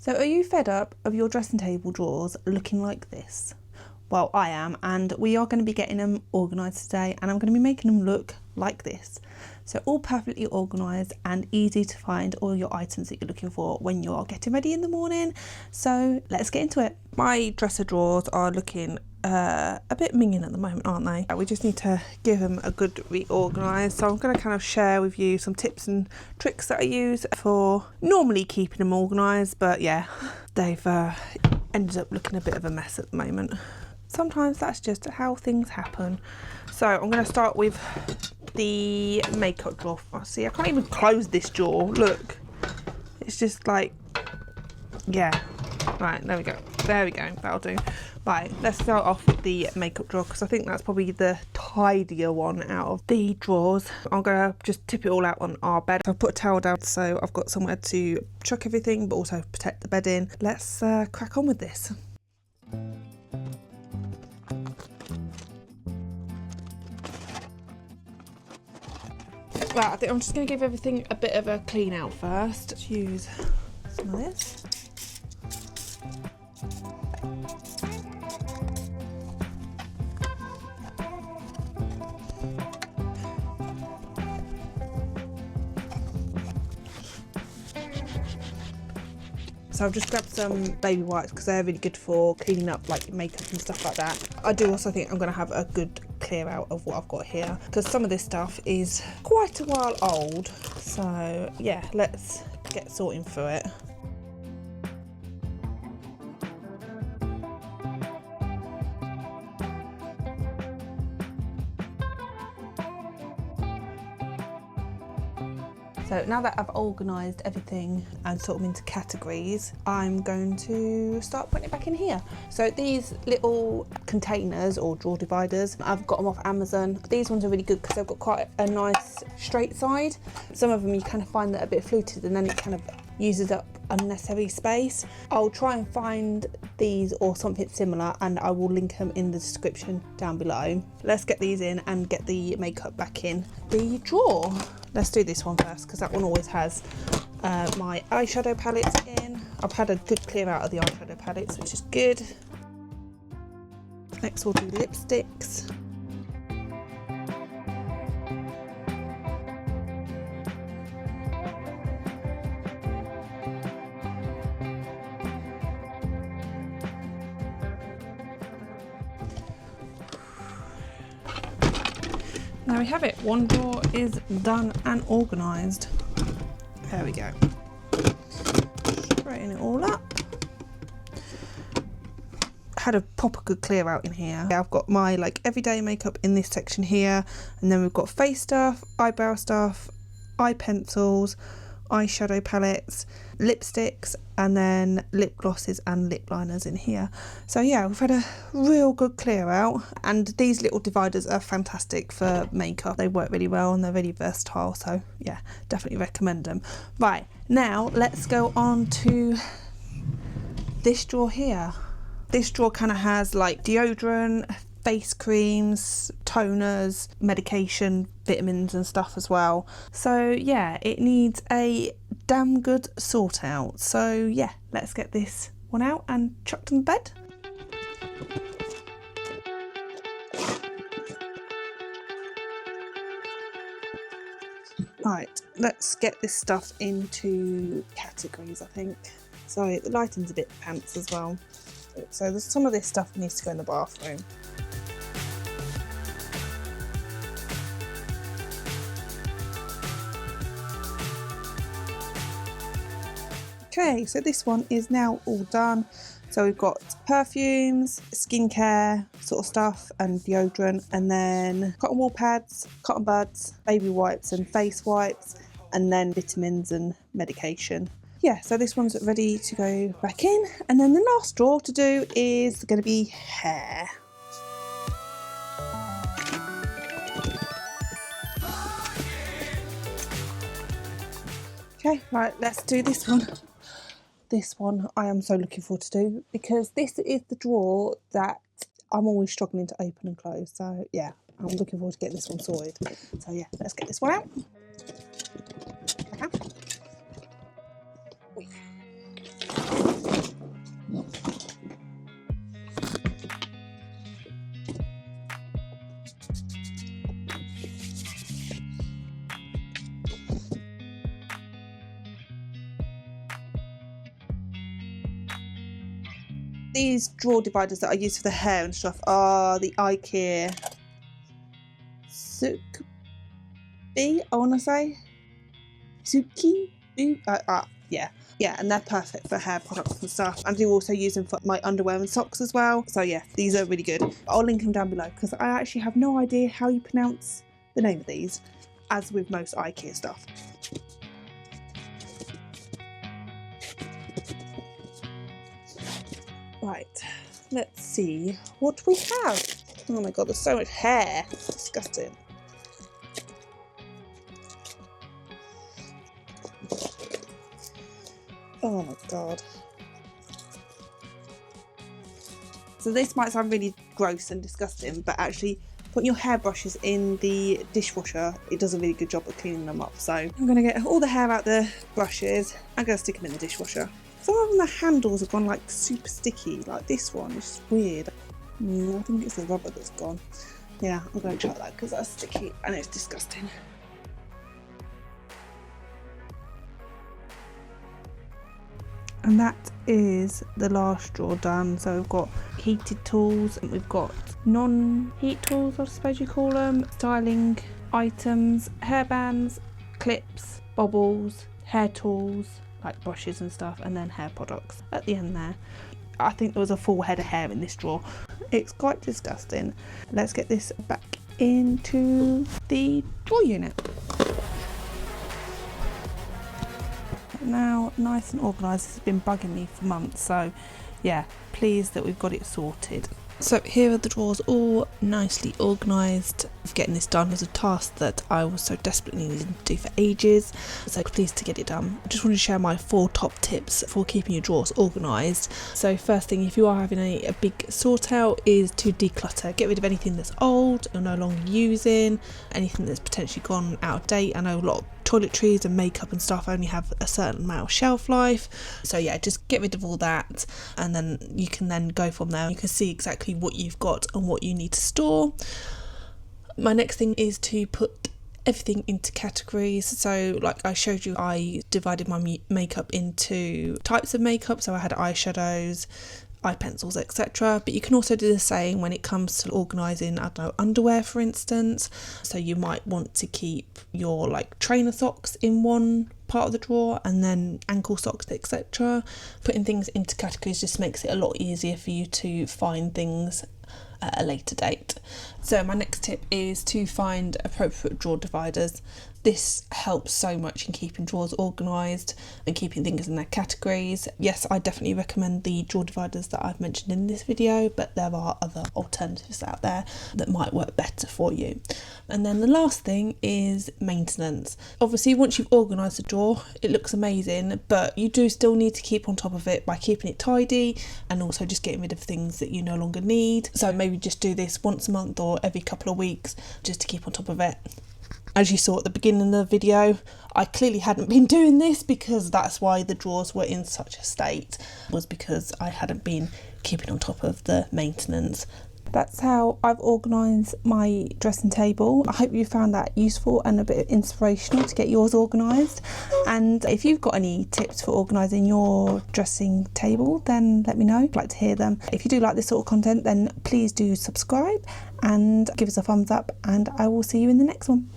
So are you fed up of your dressing table drawers looking like this? Well, I am, and we are going to be getting them organised today, and I'm going to be making them look like this. So all perfectly organised and easy to find all your items that you're looking for when you are getting ready in the morning. So let's get into it. My dresser drawers are looking a bit minging at the moment, aren't they? We just need to give them a good reorganise. So I'm going to kind of share with you some tips and tricks that I use for normally keeping them organised, but yeah, they've ended up looking a bit of a mess at the moment. Sometimes that's just how things happen. So I'm going to start with the makeup drawer. Oh, see, I can't even close this drawer. Look, it's just like, yeah. Right, there we go. There we go. That'll do. Right, let's start off with the makeup drawer because I think that's probably the tidier one out of the drawers. I'm going to just tip it all out on our bed. I've put a towel down so I've got somewhere to chuck everything but also protect the bed in. Let's crack on with this. Right, I think I'm just going to give everything a bit of a clean out first. Let's use some of this. So I've just grabbed some baby wipes because they're really good for cleaning up like makeup and stuff like that. I do also think I'm going to have a good clear out of what I've got here because some of this stuff is quite a while old. So yeah, let's get sorting through it. So now that I've organised everything and sort them into categories, I'm going to start putting it back in here. So these little containers or drawer dividers, I've got them off Amazon. These ones are really good because they've got quite a nice straight side. Some of them you kind of find that a bit fluted and then it kind of uses up unnecessary space. I'll try and find these or something similar and I will link them in the description down below. Let's get these in and get the makeup back in the drawer. Let's do this one first because that one always has my eyeshadow palettes in. I've had a good clear out of the eyeshadow palettes, which is good. Next we'll do lipsticks. There we have it, one drawer is done and organised. There we go. Straighten it all up. Had a proper good clear out in here. I've got my like everyday makeup in this section here, and then we've got face stuff, eyebrow stuff, eye pencils, eyeshadow palettes, lipsticks, and then lip glosses and lip liners in here. So yeah, we've had a real good clear out, and these little dividers are fantastic for makeup. They work really well and they're really versatile, so yeah, definitely recommend them. Right, now let's go on to this drawer here. This drawer kind of has like deodorant, face creams, toners, medication, vitamins and stuff as well. So yeah, it needs a damn good sort out. So yeah, let's get this one out and chucked in bed. Right, let's get this stuff into categories, I think. Sorry, the lighting's a bit pants as well. So there's some of this stuff needs to go in the bathroom. Okay, so this one is now all done. So we've got perfumes, skincare sort of stuff and deodorant, and then cotton wool pads, cotton buds, baby wipes and face wipes, and then vitamins and medication. Yeah, so this one's ready to go back in. And then the last drawer to do is going to be hair. Okay, right, let's do this one. This one I am so looking forward to do because this is the drawer that I'm always struggling to open and close. So yeah, I'm looking forward to getting this one sorted. So yeah, let's get this one out. Okay. These drawer dividers that I use for the hair and stuff are the IKEA Sukbi, I want to say. Suki? Yeah, and they're perfect for hair products and stuff. I do also use them for my underwear and socks as well. So yeah, these are really good. I'll link them down below because I actually have no idea how you pronounce the name of these, as with most IKEA stuff. Right, let's see what we have. Oh my god, there's so much hair. It's disgusting. Oh my god. So this might sound really gross and disgusting, but actually putting your hairbrushes in the dishwasher, it does a really good job of cleaning them up. So I'm going to get all the hair out the brushes. I'm going to stick them in the dishwasher. Some of them, the handles have gone like super sticky, like this one, which is weird. I think it's the rubber that's gone. Yeah, I'm going to try that because that's sticky and it's disgusting. And that is the last drawer done. So we've got heated tools, and we've got non-heat tools, I suppose you call them, styling items, hairbands, clips, bobbles, hair tools, like brushes and stuff, and then hair products at the end there. I think there was a full head of hair in this drawer. It's quite disgusting. Let's get this back into the drawer unit. Now nice and organised. This has been bugging me for months, so yeah, pleased that we've got it sorted. So here are the drawers all nicely organised. Getting this done was a task that I was so desperately needing to do for ages, so pleased to get it done. I just want to share my 4 top tips for keeping your drawers organised. So first thing, if you are having a big sort out, is to declutter. Get rid of anything that's old, you're no longer using, anything that's potentially gone out of date. I know a lot of toiletries and makeup and stuff only have a certain amount of shelf life, so yeah, just get rid of all that, and then you can then go from there. You can see exactly what you've got and what you need to store. My next thing is to put everything into categories. So like I showed you, I divided my makeup into types of makeup, so I had eyeshadows, eye pencils, etc. But you can also do the same when it comes to organising, I don't know, underwear for instance. So you might want to keep your like trainer socks in one part of the drawer, and then ankle socks, etc. Putting things into categories just makes it a lot easier for you to find things at a later date. So my next tip is to find appropriate drawer dividers. This helps so much in keeping drawers organised and keeping things in their categories. Yes, I definitely recommend the drawer dividers that I've mentioned in this video, but there are other alternatives out there that might work better for you. And then the last thing is maintenance. Obviously, once you've organised the drawer, it looks amazing, but you do still need to keep on top of it by keeping it tidy and also just getting rid of things that you no longer need. So maybe just do this once a month or every couple of weeks just to keep on top of it. As you saw at the beginning of the video, I clearly hadn't been doing this because that's why the drawers were in such a state, was because I hadn't been keeping on top of the maintenance. That's how I've organised my dressing table. I hope you found that useful and a bit inspirational to get yours organised. And if you've got any tips for organising your dressing table, then let me know. I'd like to hear them. If you do like this sort of content, then please do subscribe and give us a thumbs up, and I will see you in the next one.